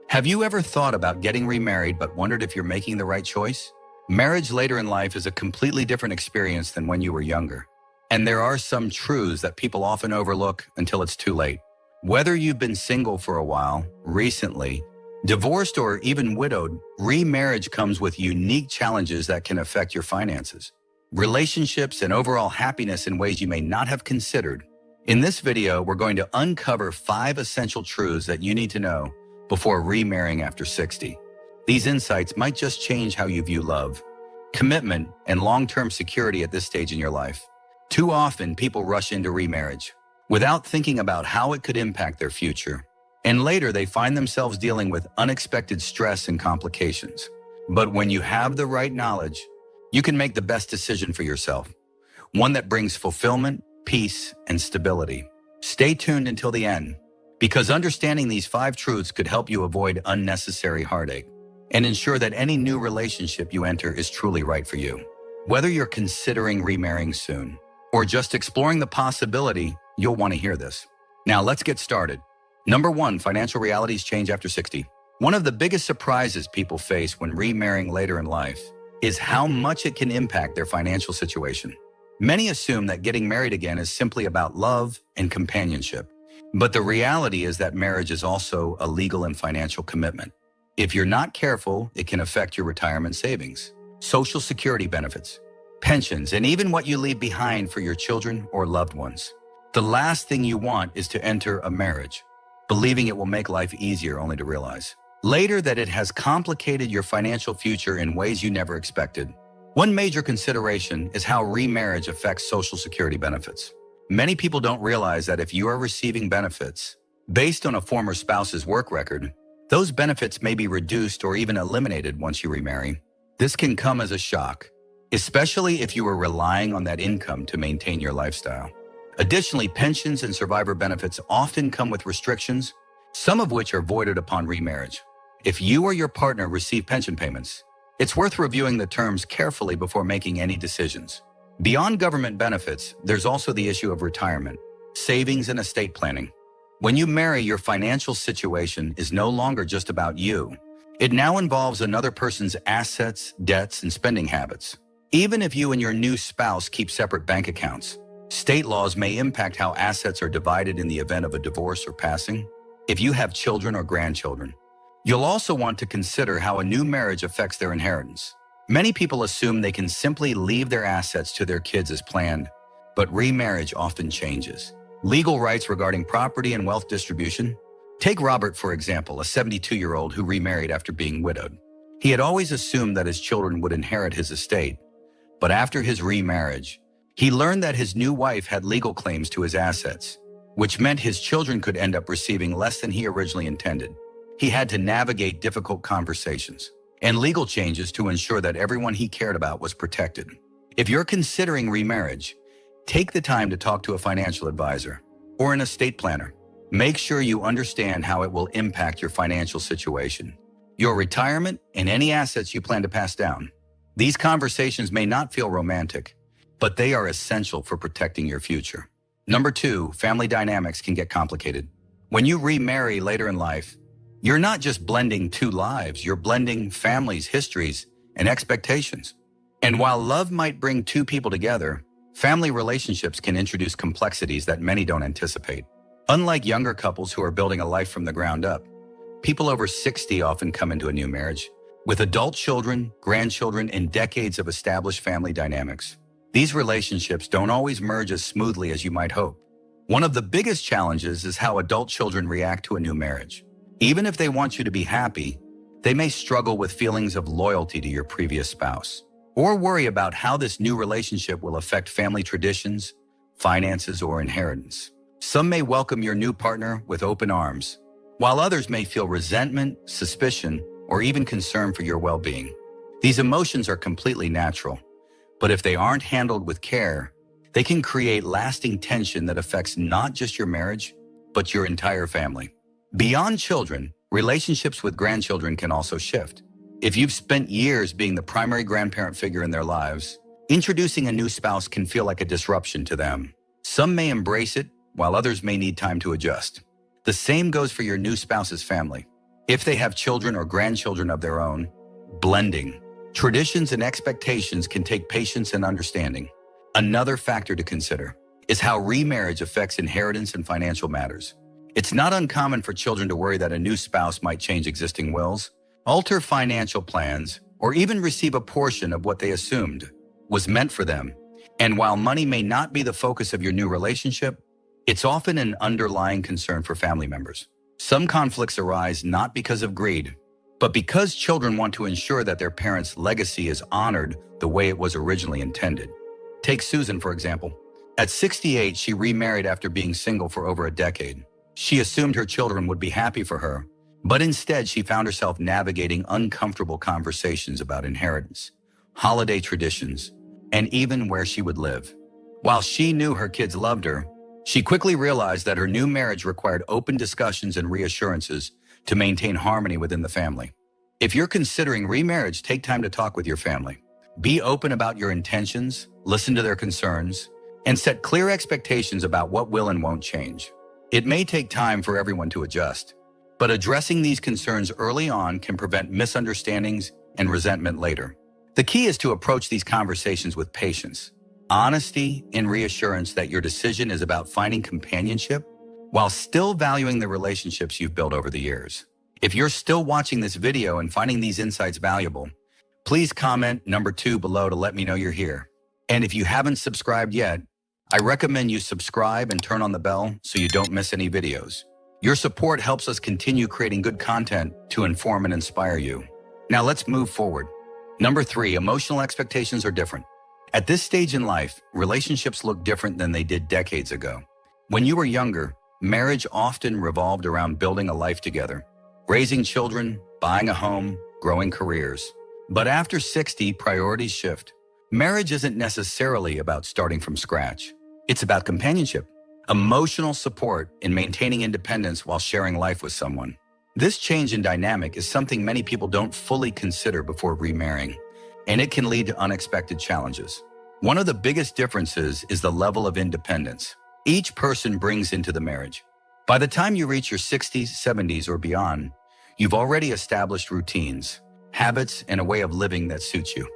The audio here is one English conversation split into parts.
Have you ever thought about getting remarried but wondered if you're making the right choice? Marriage later in life is a completely different experience than when you were younger. And there are some truths that people often overlook until it's too late. Whether you've been single for a while, recently, divorced, or even widowed, remarriage comes with unique challenges that can affect your finances, relationships, and overall happiness in ways you may not have considered. In this video, we're going to uncover 5 essential truths that you need to know before remarrying after 60. These insights might just change how you view love, commitment, and long-term security at this stage in your life. Too often, people rush into remarriage without thinking about how it could impact their future. And later, they find themselves dealing with unexpected stress and complications. But when you have the right knowledge, you can make the best decision for yourself, one that brings fulfillment, peace, and stability. Stay tuned until the end, because understanding these 5 truths could help you avoid unnecessary heartache and ensure that any new relationship you enter is truly right for you. Whether you're considering remarrying soon or just exploring the possibility, you'll want to hear this. Now let's get started. Number 1, financial realities change after 60. One of the biggest surprises people face when remarrying later in life is how much it can impact their financial situation. Many assume that getting married again is simply about love and companionship. But the reality is that marriage is also a legal and financial commitment. If you're not careful, it can affect your retirement savings, Social Security benefits, pensions, and even what you leave behind for your children or loved ones. The last thing you want is to enter a marriage believing it will make life easier, only to realize later that it has complicated your financial future in ways you never expected. One major consideration is how remarriage affects Social Security benefits. Many people don't realize that if you are receiving benefits based on a former spouse's work record, those benefits may be reduced or even eliminated once you remarry. This can come as a shock, especially if you are relying on that income to maintain your lifestyle. Additionally, pensions and survivor benefits often come with restrictions, some of which are voided upon remarriage. If you or your partner receive pension payments, it's worth reviewing the terms carefully before making any decisions. Beyond government benefits, there's also the issue of retirement, savings, and estate planning. When you marry, your financial situation is no longer just about you. It now involves another person's assets, debts, and spending habits. Even if you and your new spouse keep separate bank accounts, state laws may impact how assets are divided in the event of a divorce or passing. If you have children or grandchildren, you'll also want to consider how a new marriage affects their inheritance. Many people assume they can simply leave their assets to their kids as planned, but remarriage often changes legal rights regarding property and wealth distribution. Take Robert, for example, a 72-year-old who remarried after being widowed. He had always assumed that his children would inherit his estate, but after his remarriage, he learned that his new wife had legal claims to his assets, which meant his children could end up receiving less than he originally intended. He had to navigate difficult conversations and legal changes to ensure that everyone he cared about was protected. If you're considering remarriage, take the time to talk to a financial advisor or an estate planner. Make sure you understand how it will impact your financial situation, your retirement, and any assets you plan to pass down. These conversations may not feel romantic, but they are essential for protecting your future. Number 2, family dynamics can get complicated. When you remarry later in life, you're not just blending 2 lives, you're blending families, histories, and expectations. And while love might bring 2 people together, family relationships can introduce complexities that many don't anticipate. Unlike younger couples who are building a life from the ground up, people over 60 often come into a new marriage with adult children, grandchildren, and decades of established family dynamics. These relationships don't always merge as smoothly as you might hope. One of the biggest challenges is how adult children react to a new marriage. Even if they want you to be happy, they may struggle with feelings of loyalty to your previous spouse, or worry about how this new relationship will affect family traditions, finances, or inheritance. Some may welcome your new partner with open arms, while others may feel resentment, suspicion, or even concern for your well-being. These emotions are completely natural, but if they aren't handled with care, they can create lasting tension that affects not just your marriage, but your entire family. Beyond children, relationships with grandchildren can also shift. If you've spent years being the primary grandparent figure in their lives, introducing a new spouse can feel like a disruption to them. Some may embrace it, while others may need time to adjust. The same goes for your new spouse's family. if they have children or grandchildren of their own. Blending. Traditions and expectations can take patience and understanding. Another factor to consider is how remarriage affects inheritance and financial matters. It's not uncommon for children to worry that a new spouse might change existing wills, alter financial plans, or even receive a portion of what they assumed was meant for them. And while money may not be the focus of your new relationship, it's often an underlying concern for family members. Some conflicts arise not because of greed, but because children want to ensure that their parents' legacy is honored the way it was originally intended. Take Susan, for example. At 68, she remarried after being single for over a decade. She assumed her children would be happy for her, but instead she found herself navigating uncomfortable conversations about inheritance, holiday traditions, and even where she would live. While she knew her kids loved her, she quickly realized that her new marriage required open discussions and reassurances to maintain harmony within the family. If you're considering remarriage, take time to talk with your family. Be open about your intentions, listen to their concerns, and set clear expectations about what will and won't change. It may take time for everyone to adjust, but addressing these concerns early on can prevent misunderstandings and resentment later. The key is to approach these conversations with patience, honesty, and reassurance that your decision is about finding companionship while still valuing the relationships you've built over the years. If you're still watching this video and finding these insights valuable, please comment number 2 below to let me know you're here. And if you haven't subscribed yet, I recommend you subscribe and turn on the bell so you don't miss any videos. Your support helps us continue creating good content to inform and inspire you. Now let's move forward. Number 3, emotional expectations are different. At this stage in life, relationships look different than they did decades ago. When you were younger, marriage often revolved around building a life together, raising children, buying a home, growing careers. But after 60, priorities shift. Marriage isn't necessarily about starting from scratch. It's about companionship, emotional support, and maintaining independence while sharing life with someone. This change in dynamic is something many people don't fully consider before remarrying, and it can lead to unexpected challenges. One of the biggest differences is the level of independence each person brings into the marriage. By the time you reach your 60s, 70s, or beyond, you've already established routines, habits, and a way of living that suits you.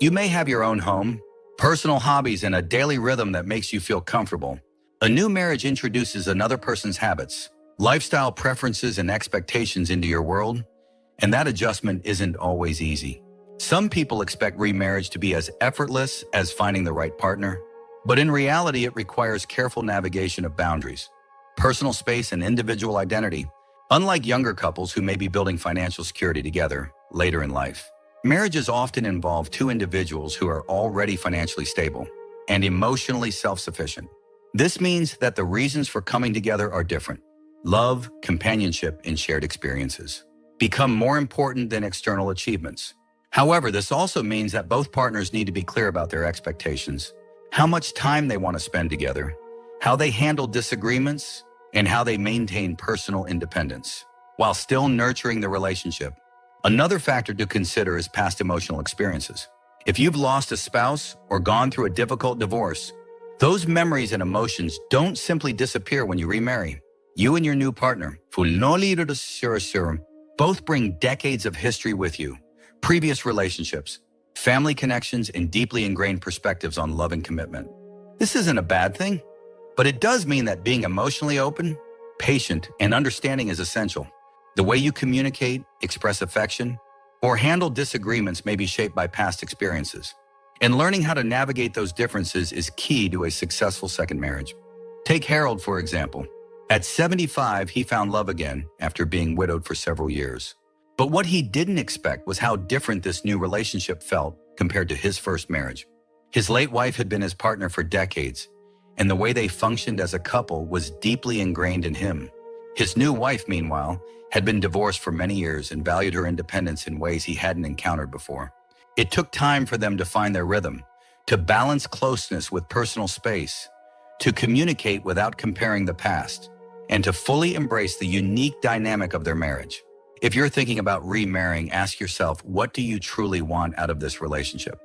You may have your own home, personal hobbies, and a daily rhythm that makes you feel comfortable. A new marriage introduces another person's habits, lifestyle preferences, and expectations into your world, and that adjustment isn't always easy. Some people expect remarriage to be as effortless as finding the right partner, but in reality, it requires careful navigation of boundaries, personal space, and individual identity. Unlike younger couples who may be building financial security together later in life, marriages often involve two individuals who are already financially stable and emotionally self-sufficient. This means that the reasons for coming together are different. Love, companionship, and shared experiences become more important than external achievements. However, this also means that both partners need to be clear about their expectations, how much time they want to spend together, how they handle disagreements, and how they maintain personal independence while still nurturing the relationship. Another factor to consider is past emotional experiences. If you've lost a spouse or gone through a difficult divorce, those memories and emotions don't simply disappear when you remarry. You and your new partner, both bring decades of history with you, previous relationships, family connections, and deeply ingrained perspectives on love and commitment. This isn't a bad thing, but it does mean that being emotionally open, patient, and understanding is essential. The way you communicate, express affection, or handle disagreements may be shaped by past experiences. And learning how to navigate those differences is key to a successful second marriage. Take Harold, for example. At 75, he found love again after being widowed for several years. But what he didn't expect was how different this new relationship felt compared to his first marriage. His late wife had been his partner for decades, and the way they functioned as a couple was deeply ingrained in him. His new wife, meanwhile, had been divorced for many years and valued her independence in ways he hadn't encountered before. It took time for them to find their rhythm, to balance closeness with personal space, to communicate without comparing the past, and to fully embrace the unique dynamic of their marriage. If you're thinking about remarrying, ask yourself, what do you truly want out of this relationship?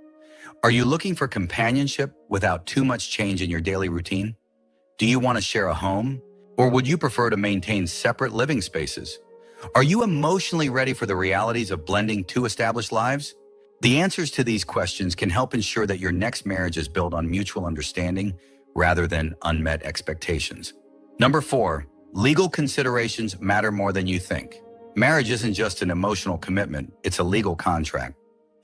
Are you looking for companionship without too much change in your daily routine? Do you want to share a home? Or would you prefer to maintain separate living spaces? Are you emotionally ready for the realities of blending two established lives? The answers to these questions can help ensure that your next marriage is built on mutual understanding rather than unmet expectations. Number 4, legal considerations matter more than you think. Marriage isn't just an emotional commitment, it's a legal contract.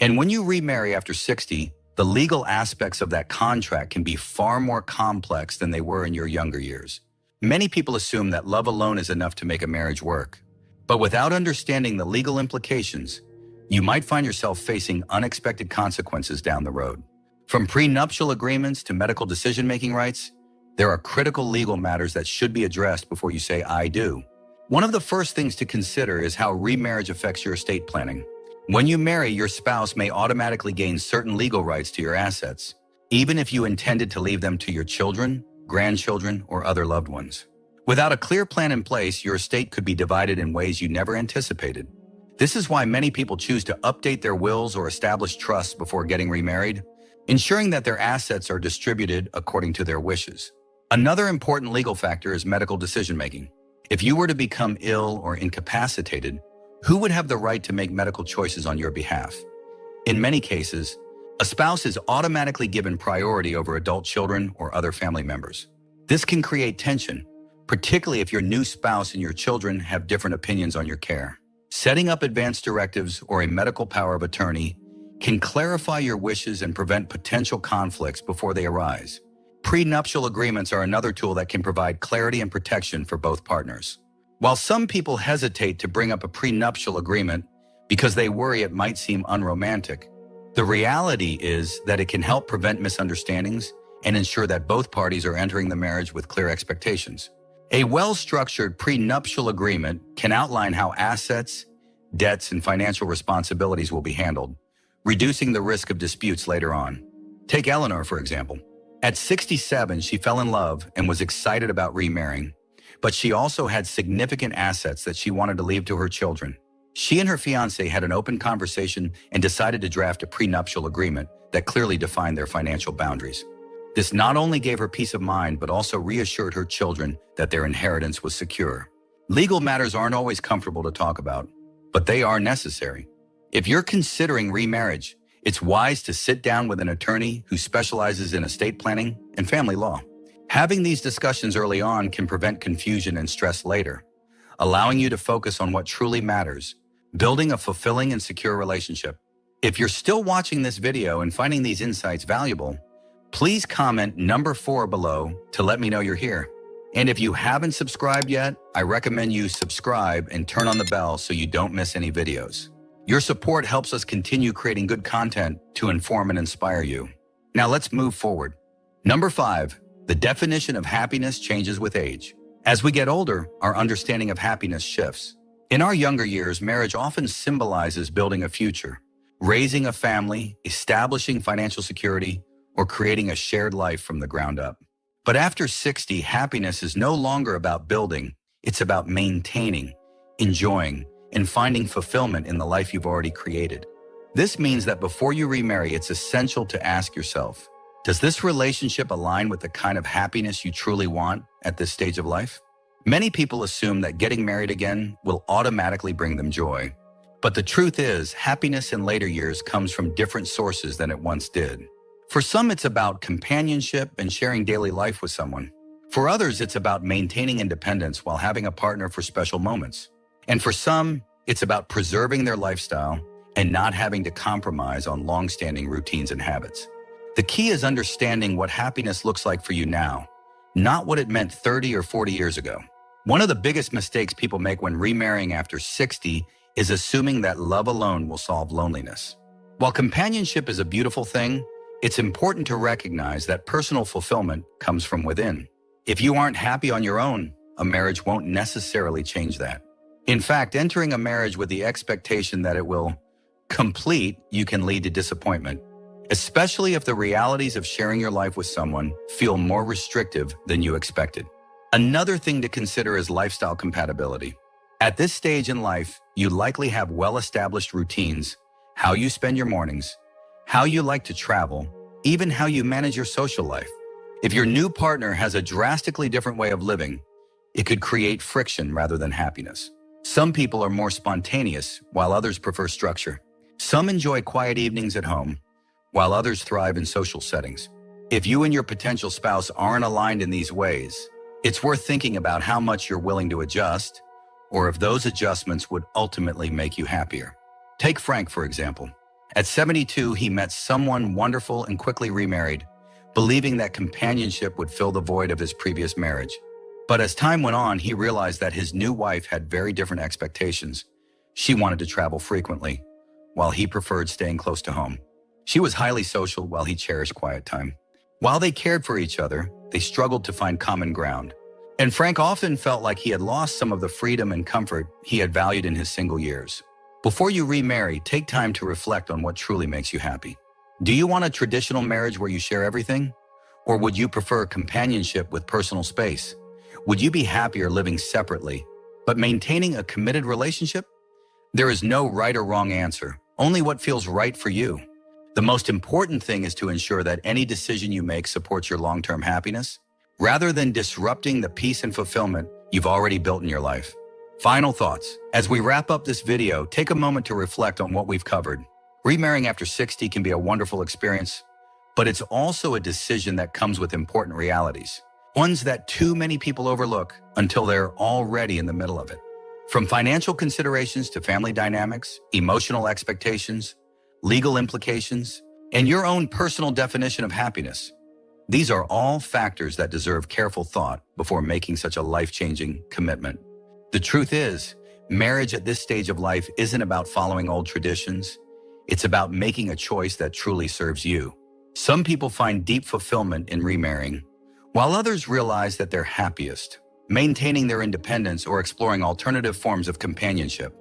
And when you remarry after 60, the legal aspects of that contract can be far more complex than they were in your younger years. Many people assume that love alone is enough to make a marriage work. But without understanding the legal implications, you might find yourself facing unexpected consequences down the road. From prenuptial agreements to medical decision-making rights, there are critical legal matters that should be addressed before you say, "I do." One of the first things to consider is how remarriage affects your estate planning. When you marry, your spouse may automatically gain certain legal rights to your assets, even if you intended to leave them to your children, grandchildren, or other loved ones. Without a clear plan in place, your estate could be divided in ways you never anticipated. This is why many people choose to update their wills or establish trusts before getting remarried, ensuring that their assets are distributed according to their wishes. Another important legal factor is medical decision-making. If you were to become ill or incapacitated, who would have the right to make medical choices on your behalf? In many cases, a spouse is automatically given priority over adult children or other family members. This can create tension, particularly if your new spouse and your children have different opinions on your care. Setting up advance directives or a medical power of attorney can clarify your wishes and prevent potential conflicts before they arise. Prenuptial agreements are another tool that can provide clarity and protection for both partners. While some people hesitate to bring up a prenuptial agreement because they worry it might seem unromantic, the reality is that it can help prevent misunderstandings and ensure that both parties are entering the marriage with clear expectations. A well-structured prenuptial agreement can outline how assets, debts, and financial responsibilities will be handled, reducing the risk of disputes later on. Take Eleanor, for example. At 67, she fell in love and was excited about remarrying, but she also had significant assets that she wanted to leave to her children. She and her fiancé had an open conversation and decided to draft a prenuptial agreement that clearly defined their financial boundaries. This not only gave her peace of mind, but also reassured her children that their inheritance was secure. Legal matters aren't always comfortable to talk about, but they are necessary. If you're considering remarriage, it's wise to sit down with an attorney who specializes in estate planning and family law. Having these discussions early on can prevent confusion and stress later, allowing you to focus on what truly matters, building a fulfilling and secure relationship. If you're still watching this video and finding these insights valuable, please comment number 4 below to let me know you're here. And if you haven't subscribed yet, I recommend you subscribe and turn on the bell so you don't miss any videos. Your support helps us continue creating good content to inform and inspire you. Now let's move forward. Number 5, the definition of happiness changes with age. As we get older, our understanding of happiness shifts. In our younger years, marriage often symbolizes building a future, raising a family, establishing financial security, or creating a shared life from the ground up. But after 60, happiness is no longer about building, it's about maintaining, enjoying, and finding fulfillment in the life you've already created. This means that before you remarry, it's essential to ask yourself, does this relationship align with the kind of happiness you truly want at this stage of life? Many people assume that getting married again will automatically bring them joy. But the truth is, happiness in later years comes from different sources than it once did. For some, it's about companionship and sharing daily life with someone. For others, it's about maintaining independence while having a partner for special moments. And for some, it's about preserving their lifestyle and not having to compromise on long-standing routines and habits. The key is understanding what happiness looks like for you now, not what it meant 30 or 40 years ago. One of the biggest mistakes people make when remarrying after 60 is assuming that love alone will solve loneliness. While companionship is a beautiful thing, it's important to recognize that personal fulfillment comes from within. If you aren't happy on your own, a marriage won't necessarily change that. In fact, entering a marriage with the expectation that it will complete you can lead to disappointment, especially if the realities of sharing your life with someone feel more restrictive than you expected. Another thing to consider is lifestyle compatibility. At this stage in life, you likely have well-established routines, how you spend your mornings, how you like to travel, even how you manage your social life. If your new partner has a drastically different way of living, it could create friction rather than happiness. Some people are more spontaneous, while others prefer structure. Some enjoy quiet evenings at home, while others thrive in social settings. If you and your potential spouse aren't aligned in these ways, it's worth thinking about how much you're willing to adjust, or if those adjustments would ultimately make you happier. Take Frank, for example. At 72, he met someone wonderful and quickly remarried, believing that companionship would fill the void of his previous marriage. But as time went on, he realized that his new wife had very different expectations. She wanted to travel frequently, while he preferred staying close to home. She was highly social, while he cherished quiet time. While they cared for each other, they struggled to find common ground. And Frank often felt like he had lost some of the freedom and comfort he had valued in his single years. Before you remarry, take time to reflect on what truly makes you happy. Do you want a traditional marriage where you share everything? Or would you prefer companionship with personal space? Would you be happier living separately, but maintaining a committed relationship? There is no right or wrong answer, only what feels right for you. The most important thing is to ensure that any decision you make supports your long-term happiness, rather than disrupting the peace and fulfillment you've already built in your life. Final thoughts. As we wrap up this video, take a moment to reflect on what we've covered. Remarrying after 60 can be a wonderful experience, but it's also a decision that comes with important realities, ones that too many people overlook until they're already in the middle of it. From financial considerations to family dynamics, emotional expectations, legal implications, and your own personal definition of happiness. These are all factors that deserve careful thought before making such a life-changing commitment. The truth is, marriage at this stage of life isn't about following old traditions. It's about making a choice that truly serves you. Some people find deep fulfillment in remarrying, while others realize that they're happiest maintaining their independence or exploring alternative forms of companionship.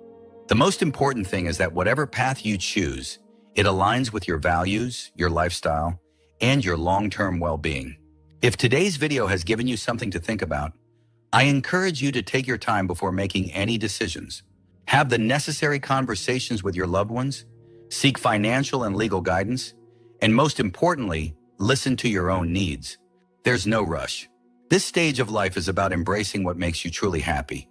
The most important thing is that whatever path you choose, it aligns with your values, your lifestyle, and your long-term well-being. If today's video has given you something to think about, I encourage you to take your time before making any decisions. Have the necessary conversations with your loved ones, seek financial and legal guidance, and most importantly, listen to your own needs. There's no rush. This stage of life is about embracing what makes you truly happy,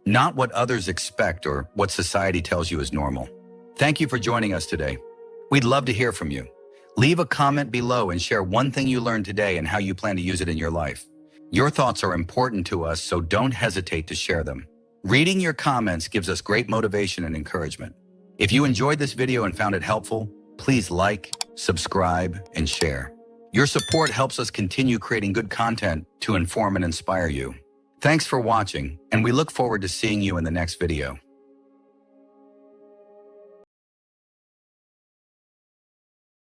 not what others expect or what society tells you is normal. Thank you for joining us today. We'd love to hear from you. Leave a comment below and share one thing you learned today and how you plan to use it in your life. Your thoughts are important to us, so don't hesitate to share them. Reading your comments gives us great motivation and encouragement. If you enjoyed this video and found it helpful, please like, subscribe, and share. Your support helps us continue creating good content to inform and inspire you. Thanks for watching, and we look forward to seeing you in the next video.